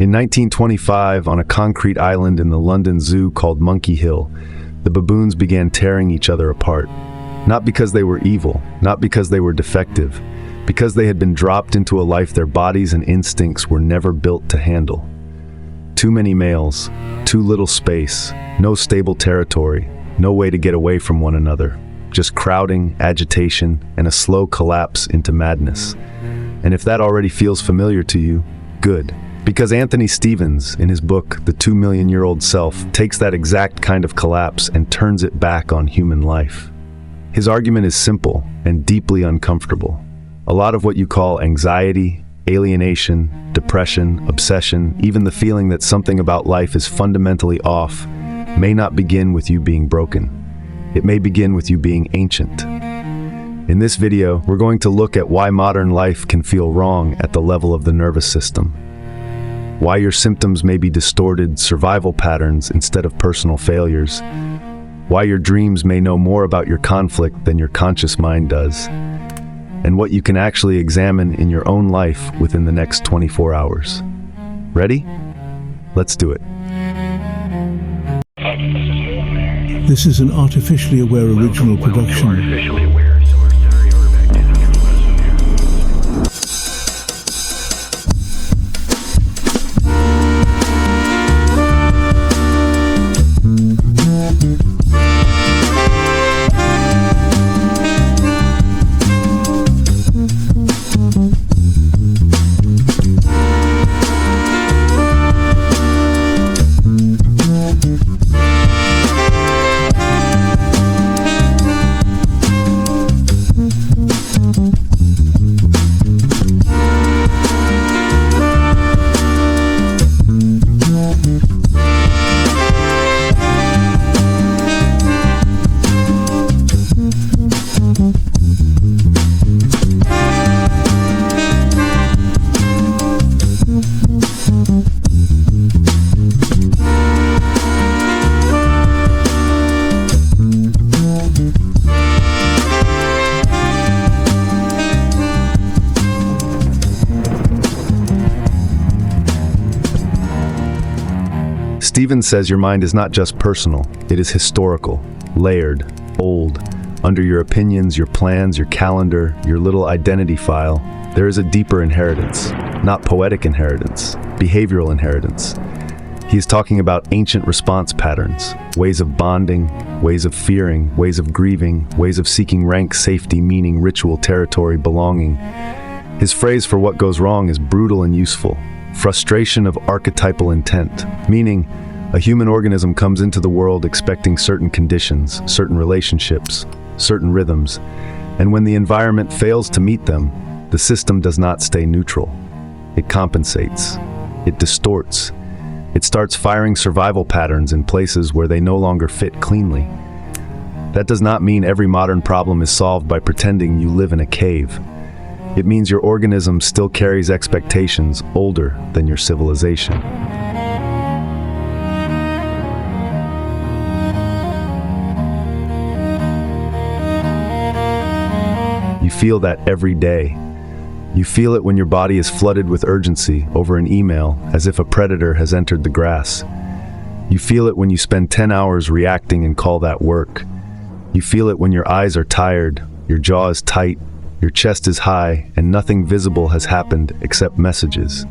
In 1925, on a concrete island in the London Zoo called Monkey Hill, the baboons began tearing each other apart. Not because they were evil, not because they were defective, because they had been dropped into a life their bodies and instincts were never built to handle. Too many males, too little space, no stable territory, no way to get away from one another. Just crowding, agitation, and a slow collapse into madness. And if that already feels familiar to you, good. Because Anthony Stevens, in his book, The 2 Million-Year-Old Self, takes that exact kind of collapse and turns it back on human life. His argument is simple and deeply uncomfortable. A lot of what you call anxiety, alienation, depression, obsession, even the feeling that something about life is fundamentally off, may not begin with you being broken. It may begin with you being ancient. In this video, we're going to look at why modern life can feel wrong at the level of the nervous system. Why your symptoms may be distorted survival patterns instead of personal failures. Why your dreams may know more about your conflict than your conscious mind does. And what you can actually examine in your own life within the next 24 hours. Ready? Let's do it. This is an Artificially Aware original production. Stevens says your mind is not just personal, it is historical, layered, old. Under your opinions, your plans, your calendar, your little identity file, there is a deeper inheritance, not poetic inheritance, behavioral inheritance. He is talking about ancient response patterns, ways of bonding, ways of fearing, ways of grieving, ways of seeking rank, safety, meaning, ritual, territory, belonging. His phrase for what goes wrong is brutal and useful. Frustration of archetypal intent, meaning a human organism comes into the world expecting certain conditions, certain relationships, certain rhythms, and when the environment fails to meet them, the system does not stay neutral. It compensates. It distorts. It starts firing survival patterns in places where they no longer fit cleanly. That does not mean every modern problem is solved by pretending you live in a cave. It means your organism still carries expectations older than your civilization. You feel that every day. You feel it when your body is flooded with urgency over an email, as if a predator has entered the grass. You feel it when you spend 10 hours reacting and call that work. You feel it when your eyes are tired, your jaw is tight, your chest is high, and nothing visible has happened except messages.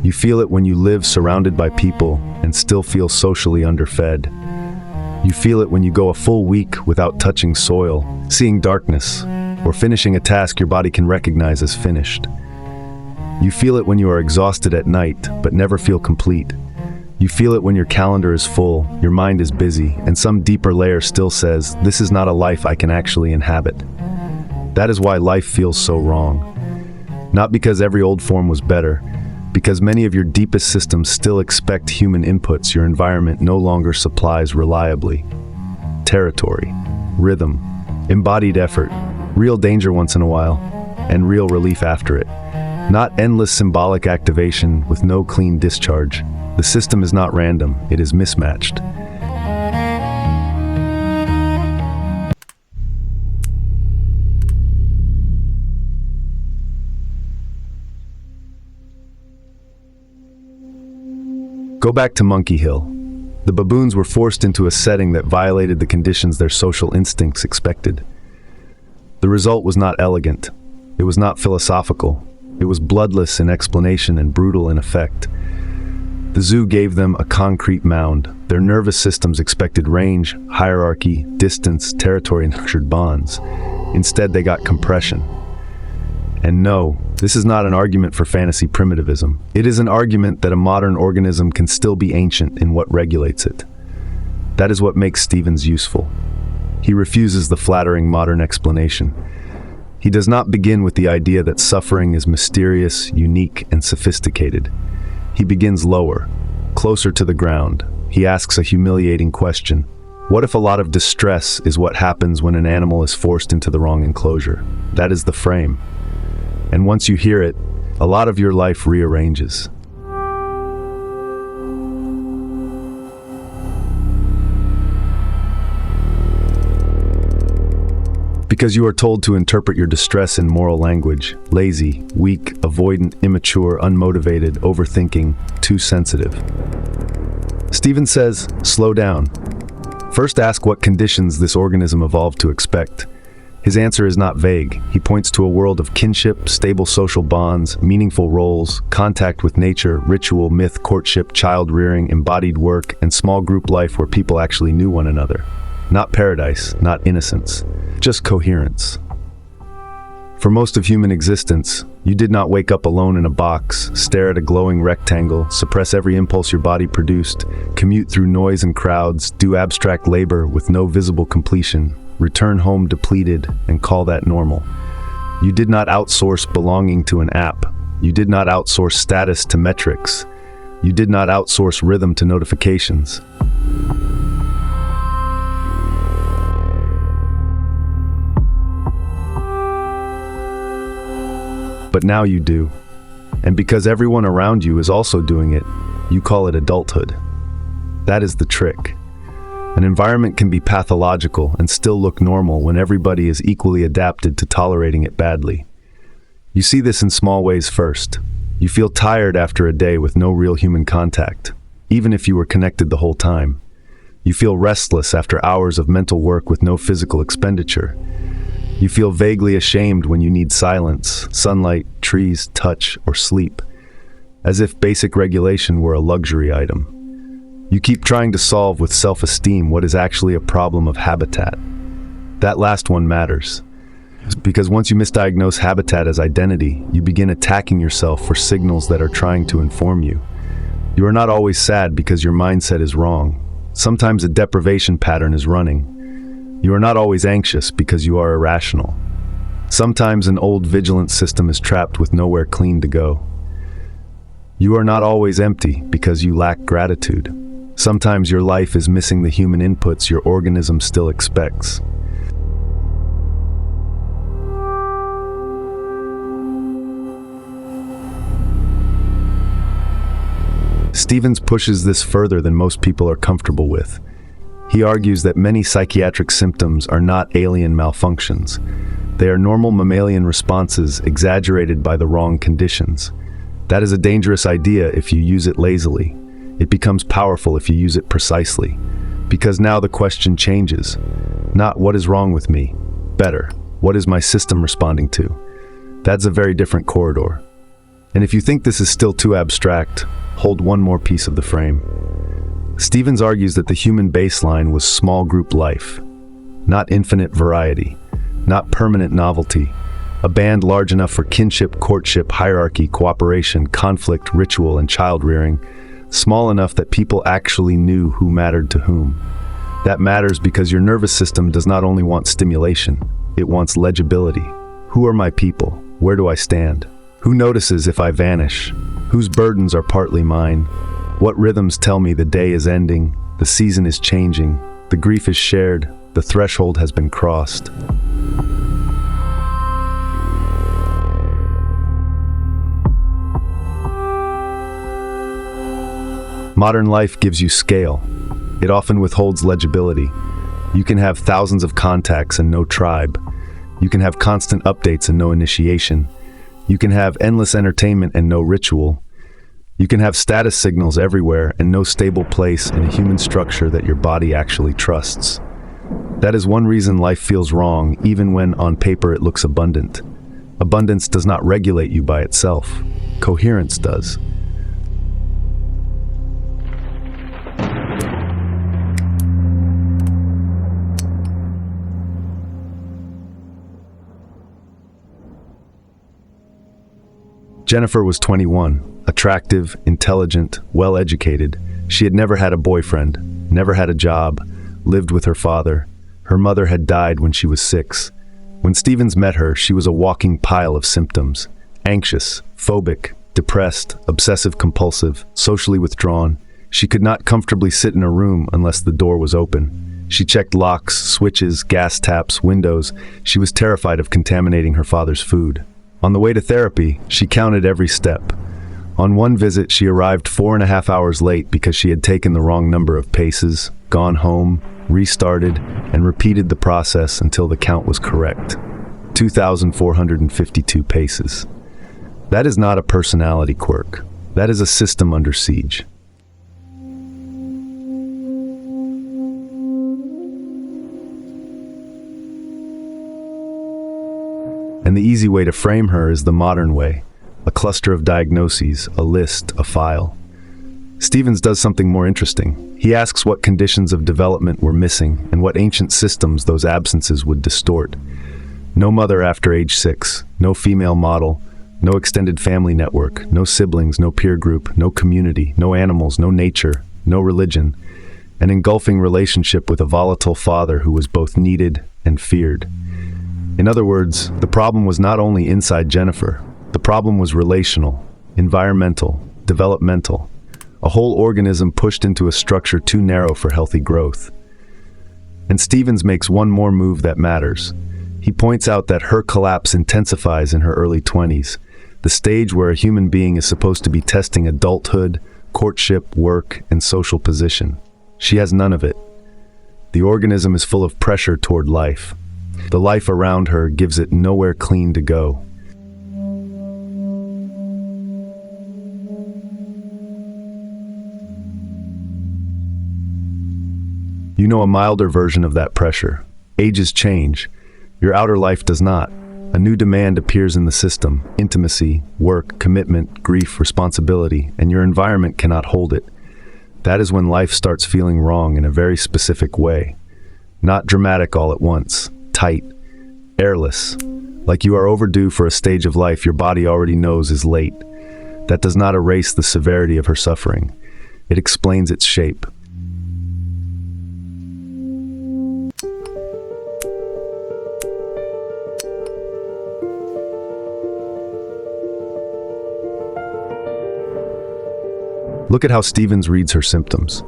You feel it when you live surrounded by people and still feel socially underfed. You feel it when you go a full week without touching soil, seeing darkness, or finishing a task your body can recognize as finished. You feel it when you are exhausted at night, but never feel complete. You feel it when your calendar is full, your mind is busy, and some deeper layer still says, this is not a life I can actually inhabit. That is why life feels so wrong. Not because every old form was better, because many of your deepest systems still expect human inputs your environment no longer supplies reliably. Territory, rhythm, embodied effort, real danger once in a while, and real relief after it. Not endless symbolic activation with no clean discharge. The system is not random, it is mismatched. Go back to Monkey Hill. The baboons were forced into a setting that violated the conditions their social instincts expected. The result was not elegant. It was not philosophical. It was bloodless in explanation and brutal in effect. The zoo gave them a concrete mound. Their nervous systems expected range, hierarchy, distance, territory, and structured bonds. Instead, they got compression. And no, this is not an argument for fantasy primitivism. It is an argument that a modern organism can still be ancient in what regulates it. That is what makes Stevens useful. He refuses the flattering modern explanation. He does not begin with the idea that suffering is mysterious, unique, and sophisticated. He begins lower, closer to the ground. He asks a humiliating question. What if a lot of distress is what happens when an animal is forced into the wrong enclosure? That is the frame. And once you hear it, a lot of your life rearranges. Because you are told to interpret your distress in moral language: lazy, weak, avoidant, immature, unmotivated, overthinking, too sensitive. Stevens says, slow down. First ask what conditions this organism evolved to expect. His answer is not vague. He points to a world of kinship, stable social bonds, meaningful roles, contact with nature, ritual, myth, courtship, child-rearing, embodied work, and small group life where people actually knew one another. Not paradise, not innocence, just coherence. For most of human existence, you did not wake up alone in a box, stare at a glowing rectangle, suppress every impulse your body produced, commute through noise and crowds, do abstract labor with no visible completion, return home depleted, and call that normal. You did not outsource belonging to an app. You did not outsource status to metrics. You did not outsource rhythm to notifications. But now you do. And because everyone around you is also doing it, you call it adulthood. That is the trick. An environment can be pathological and still look normal when everybody is equally adapted to tolerating it badly. You see this in small ways first. You feel tired after a day with no real human contact, even if you were connected the whole time. You feel restless after hours of mental work with no physical expenditure. You feel vaguely ashamed when you need silence, sunlight, trees, touch, or sleep, as if basic regulation were a luxury item. You keep trying to solve with self-esteem what is actually a problem of habitat. That last one matters, because once you misdiagnose habitat as identity, you begin attacking yourself for signals that are trying to inform you. You are not always sad because your mindset is wrong. Sometimes a deprivation pattern is running. You are not always anxious because you are irrational. Sometimes an old vigilance system is trapped with nowhere clean to go. You are not always empty because you lack gratitude. Sometimes your life is missing the human inputs your organism still expects. Stevens pushes this further than most people are comfortable with. He argues that many psychiatric symptoms are not alien malfunctions. They are normal mammalian responses exaggerated by the wrong conditions. That is a dangerous idea if you use it lazily. It becomes powerful if you use it precisely. Because now the question changes. Not what is wrong with me? Better, what is my system responding to? That's a very different corridor. And if you think this is still too abstract, hold one more piece of the frame. Stevens argues that the human baseline was small group life, not infinite variety, not permanent novelty, a band large enough for kinship, courtship, hierarchy, cooperation, conflict, ritual, and child-rearing, small enough that people actually knew who mattered to whom. That matters because your nervous system does not only want stimulation, it wants legibility. Who are my people? Where do I stand? Who notices if I vanish? Whose burdens are partly mine? What rhythms tell me the day is ending, the season is changing, the grief is shared, the threshold has been crossed. Modern life gives you scale. It often withholds legibility. You can have thousands of contacts and no tribe. You can have constant updates and no initiation. You can have endless entertainment and no ritual. You can have status signals everywhere and no stable place in a human structure that your body actually trusts. That is one reason life feels wrong, even when on paper it looks abundant. Abundance does not regulate you by itself. Coherence does. Jennifer was 21, attractive, intelligent, well-educated. She had never had a boyfriend, never had a job, lived with her father. Her mother had died when she was 6. When Stevens met her, she was a walking pile of symptoms. Anxious, phobic, depressed, obsessive-compulsive, socially withdrawn. She could not comfortably sit in a room unless the door was open. She checked locks, switches, gas taps, windows. She was terrified of contaminating her father's food. On the way to therapy, she counted every step. On one visit, she arrived 4.5 hours late because she had taken the wrong number of paces, gone home, restarted, and repeated the process until the count was correct. 2,452 paces. That is not a personality quirk. That is a system under siege. And the easy way to frame her is the modern way. A cluster of diagnoses, a list, a file. Stevens does something more interesting. He asks what conditions of development were missing and what ancient systems those absences would distort. No mother after age 6, no female model, no extended family network, no siblings, no peer group, no community, no animals, no nature, no religion. An engulfing relationship with a volatile father who was both needed and feared. In other words, the problem was not only inside Jennifer. The problem was relational, environmental, developmental. A whole organism pushed into a structure too narrow for healthy growth. And Stevens makes one more move that matters. He points out that her collapse intensifies in her early 20s, the stage where a human being is supposed to be testing adulthood, courtship, work, and social position. She has none of it. The organism is full of pressure toward life. The life around her gives it nowhere clean to go. You know a milder version of that pressure. Ages change. Your outer life does not. A new demand appears in the system. Intimacy, work, commitment, grief, responsibility, and your environment cannot hold it. That is when life starts feeling wrong in a very specific way. Not dramatic all at once. Tight, airless, like you are overdue for a stage of life your body already knows is late. That does not erase the severity of her suffering. It explains its shape. Look at how Stevens reads her symptoms.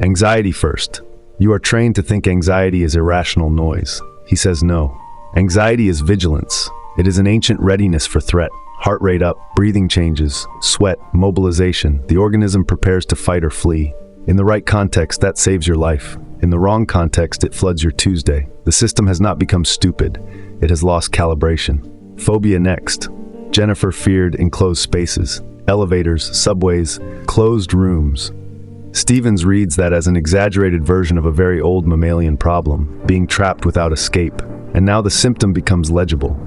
Anxiety first. You are trained to think anxiety is irrational noise. He says no. Anxiety is vigilance. It is an ancient readiness for threat. Heart rate up, breathing changes, sweat, mobilization. The organism prepares to fight or flee. In the right context, that saves your life. In the wrong context, it floods your Tuesday. The system has not become stupid. It has lost calibration. Phobia next. Jennifer feared enclosed spaces, elevators, subways, closed rooms. Stevens reads that as an exaggerated version of a very old mammalian problem, being trapped without escape. And now the symptom becomes legible.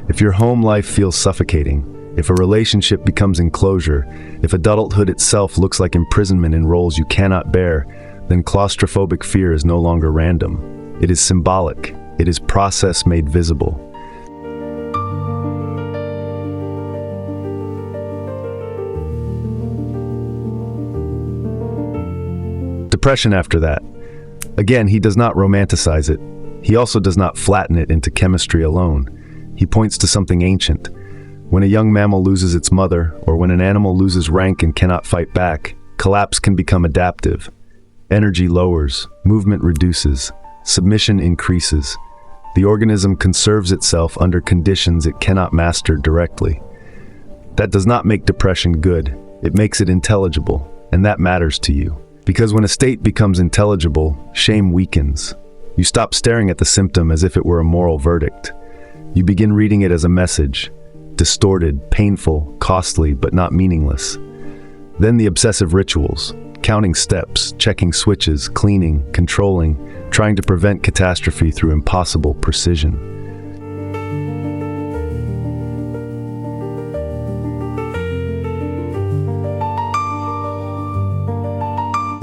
If your home life feels suffocating, if a relationship becomes enclosure, if adulthood itself looks like imprisonment in roles you cannot bear, then claustrophobic fear is no longer random. It is symbolic. It is process made visible. Depression after that. Again, he does not romanticize it. He also does not flatten it into chemistry alone. He points to something ancient. When a young mammal loses its mother, or when an animal loses rank and cannot fight back, collapse can become adaptive. Energy lowers, movement reduces, submission increases. The organism conserves itself under conditions it cannot master directly. That does not make depression good. It makes it intelligible, and that matters to you. Because when a state becomes intelligible, shame weakens. You stop staring at the symptom as if it were a moral verdict. You begin reading it as a message, distorted, painful, costly, but not meaningless. Then the obsessive rituals, counting steps, checking switches, cleaning, controlling, trying to prevent catastrophe through impossible precision.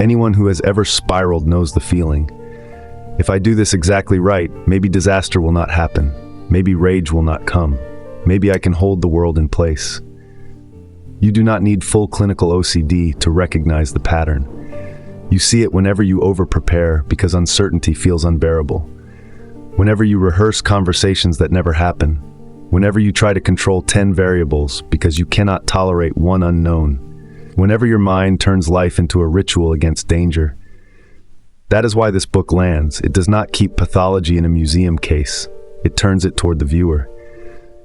Anyone who has ever spiraled knows the feeling. If I do this exactly right, maybe disaster will not happen. Maybe rage will not come. Maybe I can hold the world in place. You do not need full clinical OCD to recognize the pattern. You see it whenever you over-prepare because uncertainty feels unbearable. Whenever you rehearse conversations that never happen. Whenever you try to control 10 variables because you cannot tolerate one unknown. Whenever your mind turns life into a ritual against danger. That is why this book lands. It does not keep pathology in a museum case. It turns it toward the viewer.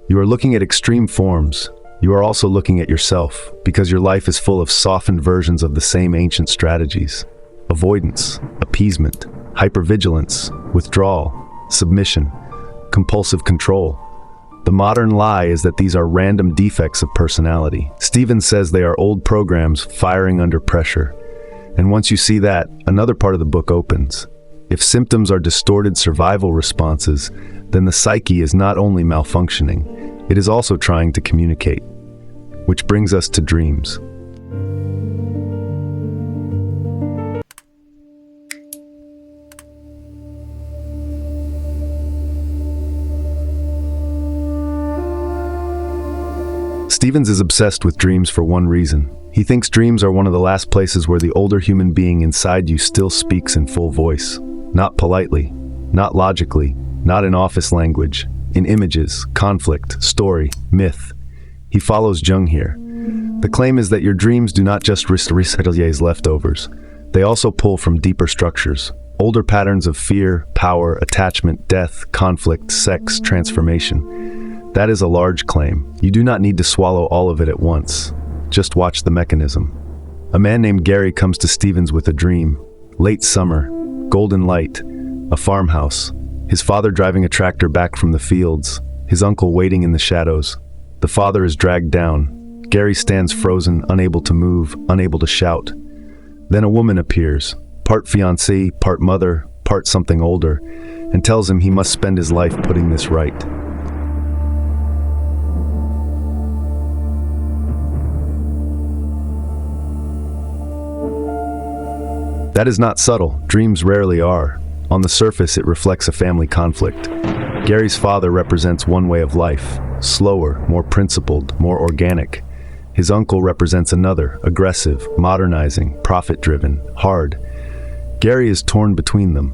You are looking at extreme forms. You are also looking at yourself, because your life is full of softened versions of the same ancient strategies. Avoidance, appeasement, hypervigilance, withdrawal, submission, compulsive control. The modern lie is that these are random defects of personality. Stevens says they are old programs firing under pressure. And once you see that, another part of the book opens. If symptoms are distorted survival responses, then the psyche is not only malfunctioning, it is also trying to communicate. Which brings us to dreams. Stevens is obsessed with dreams for one reason. He thinks dreams are one of the last places where the older human being inside you still speaks in full voice. Not politely, not logically, not in office language, in images, conflict, story, myth. He follows Jung here. The claim is that your dreams do not just recycle leftovers. They also pull from deeper structures, older patterns of fear, power, attachment, death, conflict, sex, transformation. That is a large claim. You do not need to swallow all of it at once. Just watch the mechanism. A man named Gary comes to Stevens with a dream. Late summer, golden light, a farmhouse, his father driving a tractor back from the fields, his uncle waiting in the shadows. The father is dragged down. Gary stands frozen, unable to move, unable to shout. Then a woman appears, part fiancée, part mother, part something older, and tells him he must spend his life putting this right. That is not subtle. Dreams rarely are. On the surface, it reflects a family conflict. Gary's father represents one way of life, slower, more principled, more organic. His uncle represents another, aggressive, modernizing, profit-driven, hard. Gary is torn between them.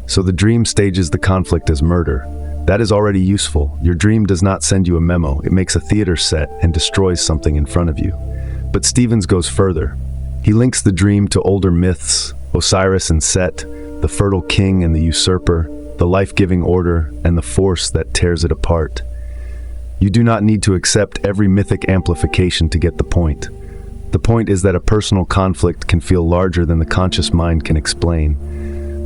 So the dream stages the conflict as murder. That is already useful. Your dream does not send you a memo. It makes a theater set and destroys something in front of you. But Stevens goes further. He links the dream to older myths, Osiris and Set, the fertile king and the usurper, the life-giving order, and the force that tears it apart. You do not need to accept every mythic amplification to get the point. The point is that a personal conflict can feel larger than the conscious mind can explain.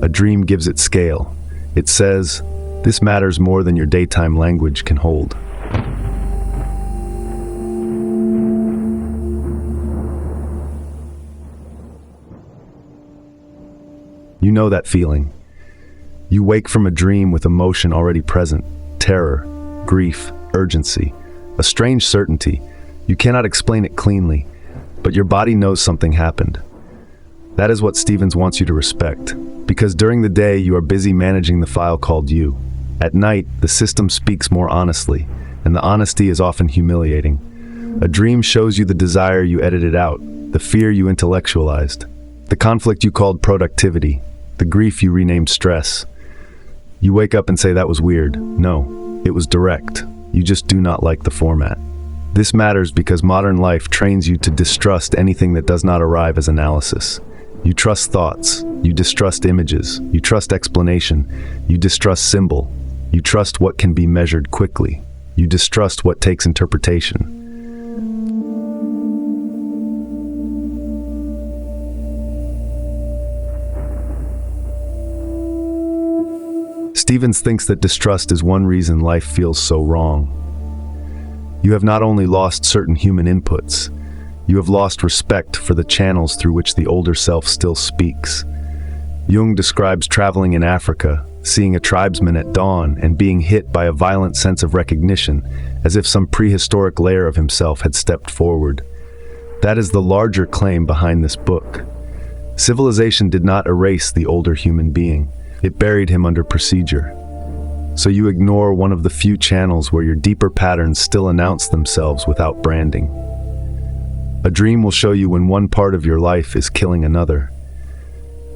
A dream gives it scale. It says, this matters more than your daytime language can hold. You know that feeling. You wake from a dream with emotion already present, terror, grief, urgency, a strange certainty. You cannot explain it cleanly, but your body knows something happened. That is what Stevens wants you to respect, because during the day you are busy managing the file called you. At night, the system speaks more honestly, and the honesty is often humiliating. A dream shows you the desire you edited out, the fear you intellectualized, the conflict you called productivity, the grief you renamed stress. You wake up and say that was weird. No, it was direct. You just do not like the format. This matters because modern life trains you to distrust anything that does not arrive as analysis. You trust thoughts. You distrust images. You trust explanation. You distrust symbol. You trust what can be measured quickly. You distrust what takes interpretation. Stevens thinks that distrust is one reason life feels so wrong. You have not only lost certain human inputs, You have lost respect for the channels through which the older self still speaks. Jung describes traveling in Africa, seeing a tribesman at dawn and being hit by a violent sense of recognition, as if some prehistoric layer of himself had stepped forward. That is the larger claim behind this book. Civilization did not erase the older human being. It buried him under procedure. So you ignore one of the few channels where your deeper patterns still announce themselves without branding. A dream will show you when one part of your life is killing another.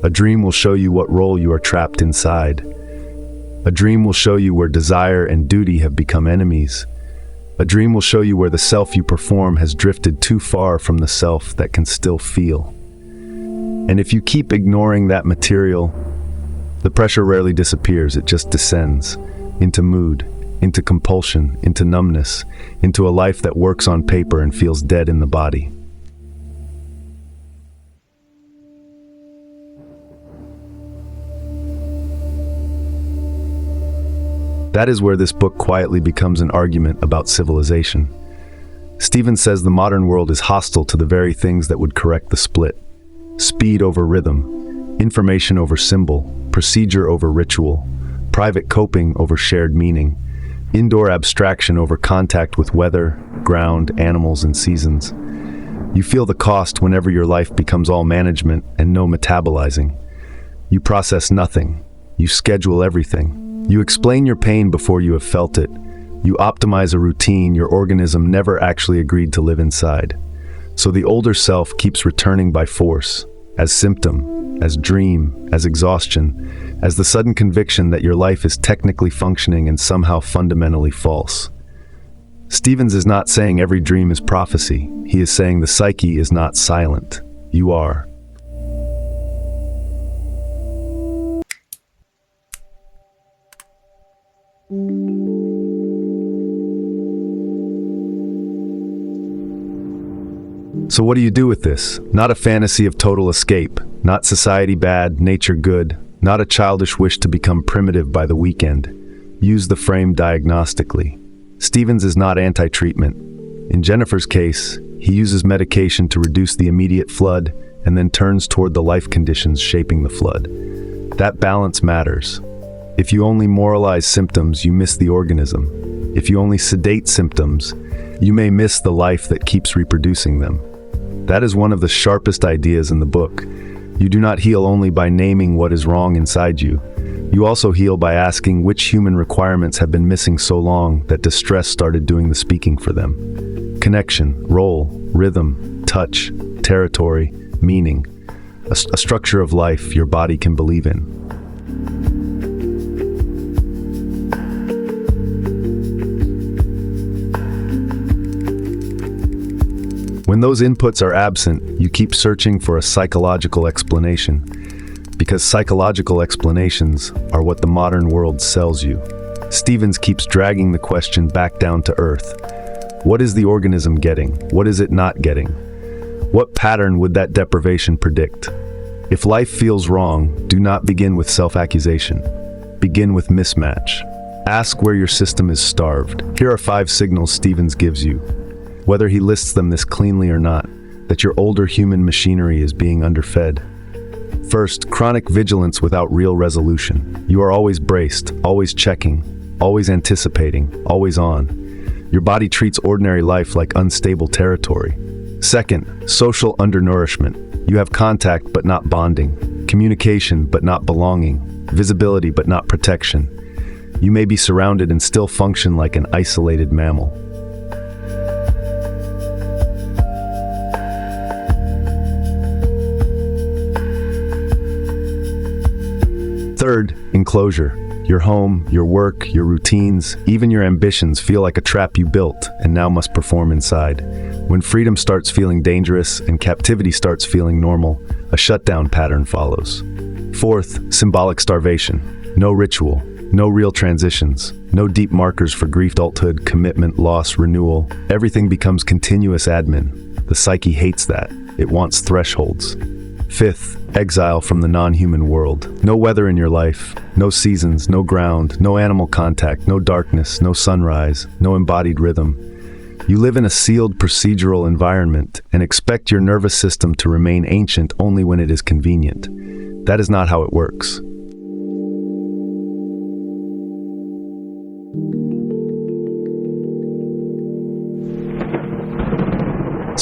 A dream will show you what role you are trapped inside. A dream will show you where desire and duty have become enemies. A dream will show you where the self you perform has drifted too far from the self that can still feel. And if you keep ignoring that material, the pressure rarely disappears, it just descends into mood, into compulsion, into numbness, into a life that works on paper and feels dead in the body. That is where this book quietly becomes an argument about civilization. Stephen says the modern world is hostile to the very things that would correct the split. Speed over rhythm, information over symbol, procedure over ritual, private coping over shared meaning, indoor abstraction over contact with weather, ground, animals, and seasons. You feel the cost whenever your life becomes all management and no metabolizing. You process nothing. You schedule everything. You explain your pain before you have felt it. You optimize a routine your organism never actually agreed to live inside. So the older self keeps returning by force, as symptom, as dream, as exhaustion, as the sudden conviction that your life is technically functioning and somehow fundamentally false. Stevens is not saying every dream is prophecy. He is saying the psyche is not silent. You are. So what do you do with this? Not a fantasy of total escape, not society bad, nature good, not a childish wish to become primitive by the weekend. Use the frame diagnostically. Stevens is not anti-treatment. In Jennifer's case, he uses medication to reduce the immediate flood and then turns toward the life conditions shaping the flood. That balance matters. If you only moralize symptoms, you miss the organism. If you only sedate symptoms, you may miss the life that keeps reproducing them. That is one of the sharpest ideas in the book. You do not heal only by naming what is wrong inside you. You also heal by asking which human requirements have been missing so long that distress started doing the speaking for them. Connection, role, rhythm, touch, territory, meaning. A structure of life your body can believe in. When those inputs are absent, you keep searching for a psychological explanation, because psychological explanations are what the modern world sells you. Stevens keeps dragging the question back down to earth. What is the organism getting? What is it not getting? What pattern would that deprivation predict? If life feels wrong, do not begin with self-accusation. Begin with mismatch. Ask where your system is starved. Here are 5 signals Stevens gives you, whether he lists them this cleanly or not, that your older human machinery is being underfed. First, chronic vigilance without real resolution. You are always braced, always checking, always anticipating, always on. Your body treats ordinary life like unstable territory. Second, social undernourishment. You have contact but not bonding, communication but not belonging, visibility but not protection. You may be surrounded and still function like an isolated mammal. Third, enclosure. Your home, your work, your routines, even your ambitions feel like a trap you built and now must perform inside. When freedom starts feeling dangerous and captivity starts feeling normal, a shutdown pattern follows. Fourth, symbolic starvation. No ritual, no real transitions, no deep markers for grief, adulthood, commitment, loss, renewal. Everything becomes continuous admin. The psyche hates that. It wants thresholds. Fifth, exile from the non-human world. No weather in your life, no seasons, no ground, no animal contact, no darkness, no sunrise, no embodied rhythm. You live in a sealed procedural environment and expect your nervous system to remain ancient only when it is convenient. That is not how it works.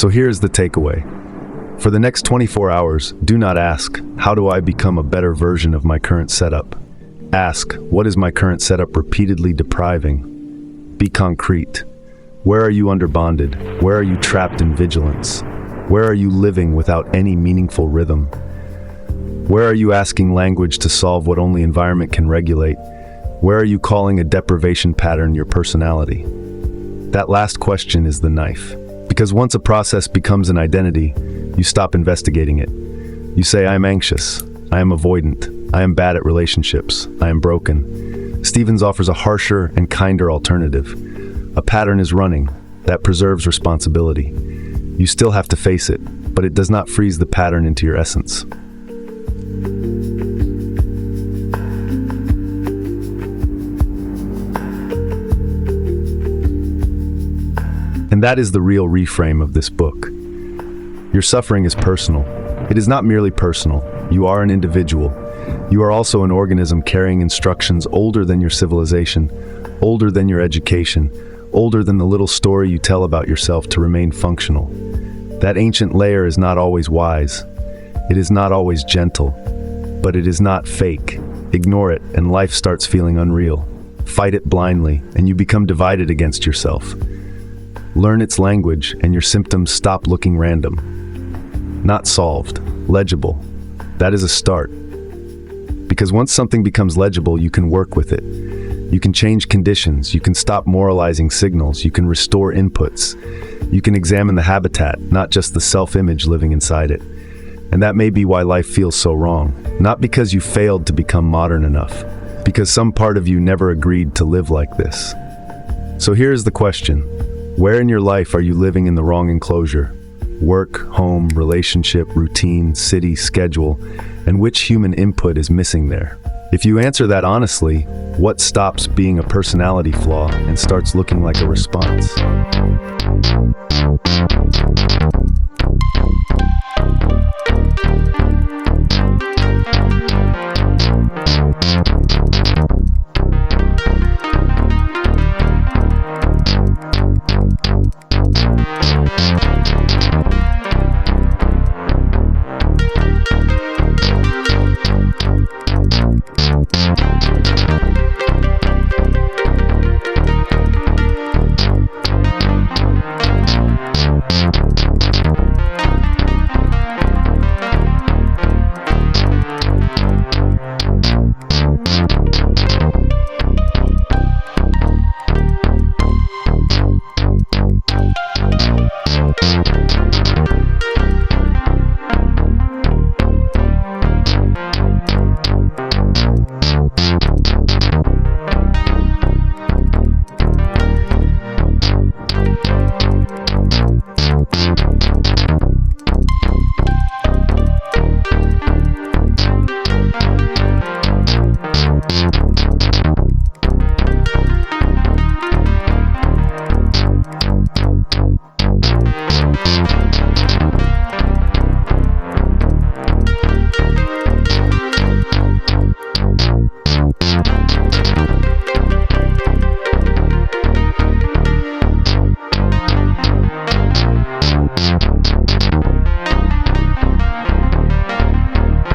So here's the takeaway. For the next 24 hours, do not ask, how do I become a better version of my current setup? Ask, what is my current setup repeatedly depriving? Be concrete. Where are you underbonded? Where are you trapped in vigilance? Where are you living without any meaningful rhythm? Where are you asking language to solve what only environment can regulate? Where are you calling a deprivation pattern your personality? That last question is the knife. Because once a process becomes an identity, you stop investigating it. You say, I am anxious, I am avoidant, I am bad at relationships, I am broken. Stevens offers a harsher and kinder alternative. A pattern is running, that preserves responsibility. You still have to face it, but it does not freeze the pattern into your essence. And that is the real reframe of this book. Your suffering is personal. It is not merely personal. You are an individual. You are also an organism carrying instructions older than your civilization, older than your education, older than the little story you tell about yourself to remain functional. That ancient layer is not always wise. It is not always gentle, but it is not fake. Ignore it, and life starts feeling unreal. Fight it blindly, and you become divided against yourself. Learn its language, and your symptoms stop looking random. Not solved, legible. That is a start. Because once something becomes legible, you can work with it. You can change conditions, you can stop moralizing signals, you can restore inputs. You can examine the habitat, not just the self-image living inside it. And that may be why life feels so wrong. Not because you failed to become modern enough, because some part of you never agreed to live like this. So here's the question. Where in your life are you living in the wrong enclosure? Work, home, relationship, routine, city, schedule, and which human input is missing there? If you answer that honestly, what stops being a personality flaw and starts looking like a response?